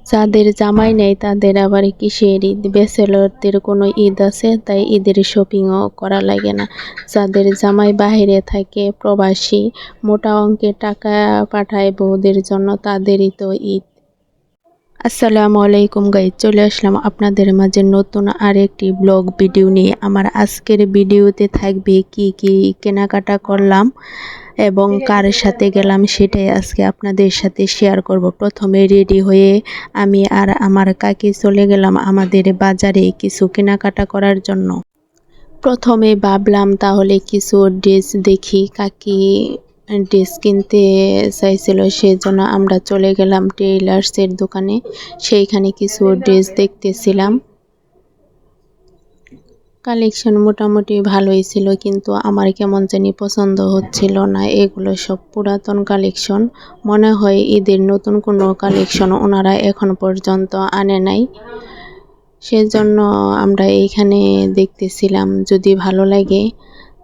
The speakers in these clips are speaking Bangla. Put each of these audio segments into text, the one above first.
যাদের জামাই নেই তাদের আবার কিসের ঈদ, ব্যাচেলরদের কোনো ঈদ আছে, তাই ঈদের শপিংও করা লাগে না। যাদের জামাই বাইরে থাকে, প্রবাসী, মোটা অঙ্কের টাকা পাঠায় বউদের জন্য, তাদেরই তো ঈদ। আসসালামু আলাইকুম গাইস, চলে আসলাম আপনাদের মাঝে নতুন আরেকটি ব্লগ ভিডিও নিয়ে। আমার আজকের ভিডিওতে থাকবে কি কি কেনাকাটা করলাম এবং কার সাথে গেলাম সেটাই আজকে আপনাদের সাথে শেয়ার করব। প্রথমে রেডি হয়ে আমি আর আমার কাকি চলে গেলাম আমাদের বাজারে কিছু কেনাকাটা করার জন্য। প্রথমে ভাবলাম তাহলে কিছু ড্রেস দেখি, কাকি ড্রেস কিনতে চাইছিল, সেজন্য আমরা চলে গেলাম টেইলার্সের দোকানে। সেইখানে কিছু ড্রেস দেখতেছিলাম। কালেকশন মোটামুটি ভালোই ছিল, কিন্তু আমার কেমন জানি পছন্দ হচ্ছিল না। এগুলো সব পুরাতন কালেকশন, মনে হয় ঈদের নতুন কোনো কালেকশন ওনারা এখন পর্যন্ত আনে নাই। সেজন্য আমরা এইখানে দেখতেছিলাম, যদি ভালো লাগে।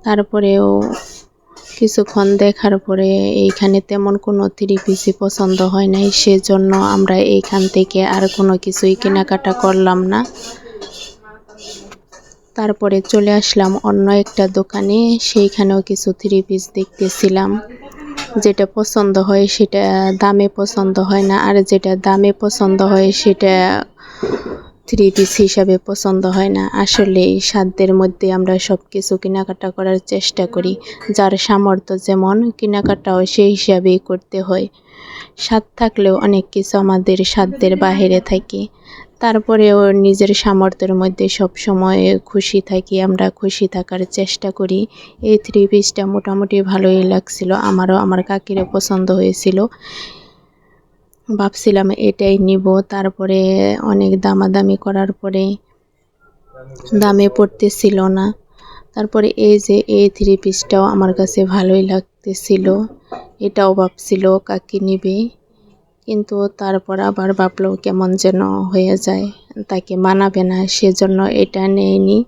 তারপরেও কিছুক্ষণ দেখার পরে এইখানে তেমন কোনো থ্রি পিসই পছন্দ হয় নাই, সেজন্য আমরা এইখান থেকে আর কোনো কিছুই কেনাকাটা করলাম না। তারপরে চলে আসলাম অন্য একটা দোকানে, সেইখানেও কিছু থ্রি পিস দেখতেছিলাম। যেটা পছন্দ হয় সেটা দামে পছন্দ হয় না, আর যেটা দামে পছন্দ হয় সেটা থ্রি পিস হিসাবে পছন্দ হয় না। আসলে সাধ্যের মধ্যে আমরা সব কিছু কেনাকাটা করার চেষ্টা করি, যার সামর্থ্য যেমন কেনাকাটাও সেই হিসাবেই করতে হয়। স্বাদ থাকলেও অনেক কিছু আমাদের সাধ্যের বাহিরে থাকে, তারপরেও নিজের সামর্থ্যের মধ্যে সব সময় খুশি থাকি, আমরা খুশি থাকার চেষ্টা করি। এই থ্রি পিসটা মোটামুটি ভালোই লাগছিল, আমারও আমার কাকিরও পছন্দ হয়েছিল। ভাবছিলাম এটাই নিব, তারপরে অনেক দামাদামি করার পরে দামে পড়তেছিল না। তারপরে এই যে এই থ্রি পিসটাও আমার কাছে ভালোই লাগতেছিল, এটাও ভাবছিল কাকি নিবে, কিন্তু তারপর আবার ভাবলো কেমন যেন হয়ে যায়, তাকে মানাবে না, সেজন্য এটা নেয়নি।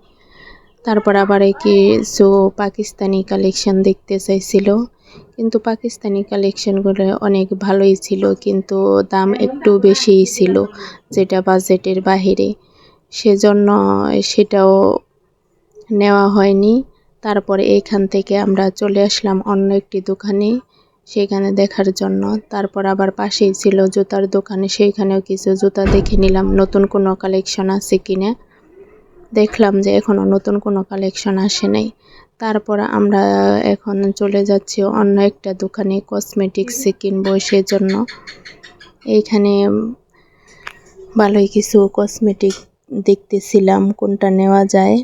তারপর আবার কিছু পাকিস্তানি কালেকশন দেখতে চাইছিল, কিন্তু পাকিস্তানি কালেকশনগুলো অনেক ভালোই ছিল, কিন্তু দাম একটু বেশিই ছিল, যেটা বাজেটের বাহিরে, সেজন্য সেটাও নেওয়া হয়নি। তারপরে এইখান থেকে আমরা চলে আসলাম অন্য একটি দোকানে, সেখানে দেখার জন্য। তারপর আবার পাশেই ছিল জুতার দোকানে, সেইখানেও কিছু জুতা দেখে নিলাম, নতুন কোনো কালেকশন আছে কিনা। দেখলাম যে এখনো নতুন কোনো কালেকশন আসে নাই। তারপর আমরা এখন চলে যাচ্ছি অন্য একটা দোকানে, কসমেটিক্স কিনবো, সেজন্য এইখানে ভালোই কিছু কসমেটিক দেখতেছিলাম কোনটা নেওয়া যায়।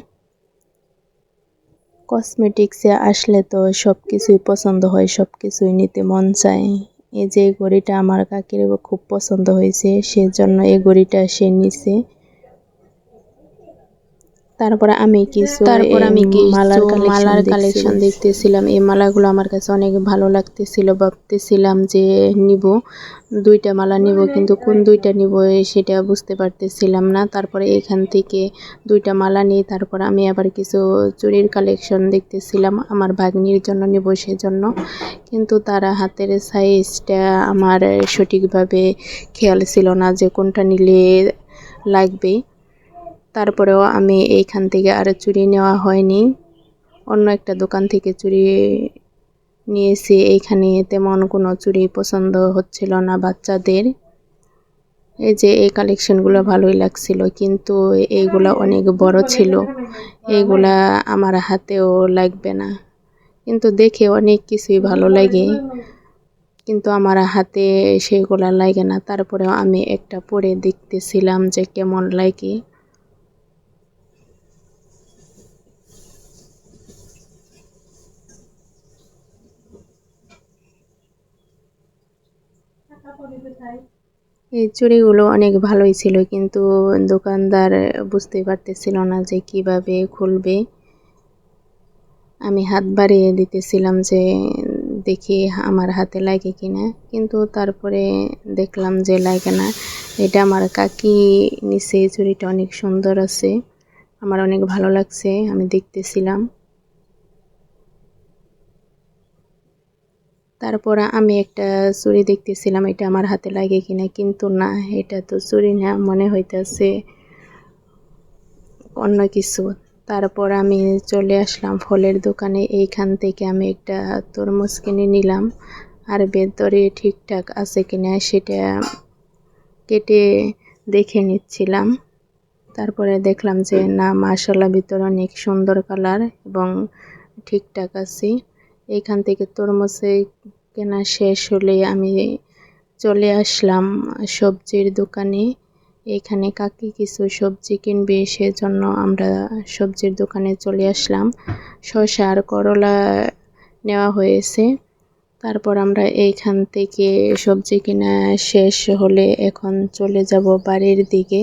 কসমেটিক্সে আসলে তো সব কিছুই পছন্দ হয়, সব কিছুই নিতে মন চায়। এই যে ঘড়িটা আমার কাকির খুব পছন্দ হয়েছে, সেজন্য এই ঘড়িটা সে নিছে। তারপরে আমি কিছু মালার কালেকশন দেখতেছিলাম। এই মালাগুলো আমার কাছে অনেক ভালো লাগতেছিল, ভাবতেছিলাম যে নিব, দুইটা মালা নিব, কিন্তু কোন দুইটা নিব সেটা বুঝতে পারতেছিলাম না। তারপরে এখান থেকে দুইটা মালা নিই, তারপর আমি আবার কিছু চুড়ির কালেকশন দেখতেছিলাম আমার ভাগ্নির জন্য নিব সেজন্য, কিন্তু তারা হাতের সাইজটা আমার সঠিকভাবে খেয়াল ছিল না যে কোনটা নিলে লাগবে। তারপরেও আমি এইখান থেকে আর চুড়ি নেওয়া হয়নি, অন্য একটা দোকান থেকে চুড়ি নিয়েছি। এইখানে তেমন কোনো চুড়ি পছন্দ হচ্ছিল না বাচ্চাদের। এই যে এই কালেকশনগুলো ভালোই লাগছিল, কিন্তু এইগুলা অনেক বড় ছিল, এইগুলা আমার হাতেও লাগবে না। কিন্তু দেখে অনেক কিছুই ভালো লাগে, কিন্তু আমার হাতে সেগুলা লাগে না। তারপরেও আমি একটা পরে দেখতেছিলাম যে কেমন লাগে। এই চুড়িগুলো অনেক ভালোই ছিল, কিন্তু দোকানদার বুঝতে পারতেছিল না যে কিভাবে খুলবে। আমি হাত বাড়িয়ে দিতেছিলাম যে দেখি আমার হাতে লাগে কিনা, কিন্তু তারপরে দেখলাম যে লাগে না। এটা আমার কাকি নিচে, এই চুড়িটা অনেক সুন্দর আছে, আমার অনেক ভালো লাগছে, আমি দেখতেছিলাম। তারপর আমি একটা চুড়ি দেখতেছিলাম এটা আমার হাতে লাগে কিনা, কিন্তু না, এটা তো চুড়ি না, মনে হইতেছে অন্য কিছু। তারপর আমি চলে আসলাম ফলের দোকানে। এইখান থেকে আমি একটা তরমুজ কিনে নিলাম, আর ভেতরে ঠিকঠাক আছে কিনা সেটা কেটে দেখে নিচ্ছিলাম। তারপরে দেখলাম যে না, মাশাআল্লাহ ভিতরে অনেক সুন্দর কালার এবং ঠিকঠাক আছে। এইখান থেকে তরমুজ কেনা শেষ হলে আমি চলে আসলাম সবজির দোকানে। এখানে কাকি কিছু সবজি কিনবে, সেজন্য আমরা সবজির দোকানে চলে আসলাম। শসা আর করলা নেওয়া হয়েছে। তারপর আমরা এইখান থেকে সবজি কিনা শেষ হলে এখন চলে যাব বাড়ির দিকে।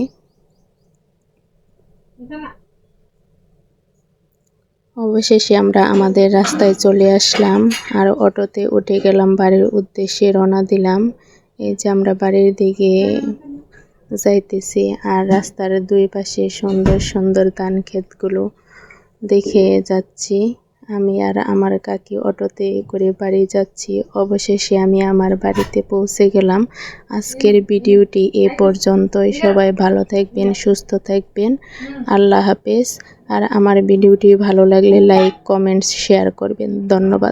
অবশেষে আমরা আমাদের রাস্তায় চলে আসলাম আর অটোতে উঠে গেলাম, বাড়ির উদ্দেশ্যে রওনা দিলাম। এই যে আমরা বাড়ির দিকে যাইতেছি, আর রাস্তার দুই পাশে সুন্দর সুন্দর ধান ক্ষেতগুলো দেখে যাচ্ছি। আমি আর আমার কাকি অটোতে করে বাড়ি যাচ্ছি। অবশেষে আমি আমার বাড়িতে পৌঁছে গেলাম। আজকের ভিডিওটি এ পর্যন্তই। সবাই ভালো থাকবেন, সুস্থ থাকবেন। আল্লাহ হাফেজ। আর আমার ভিডিওটি ভালো লাগলে লাইক, কমেন্টস, শেয়ার করবেন। ধন্যবাদ।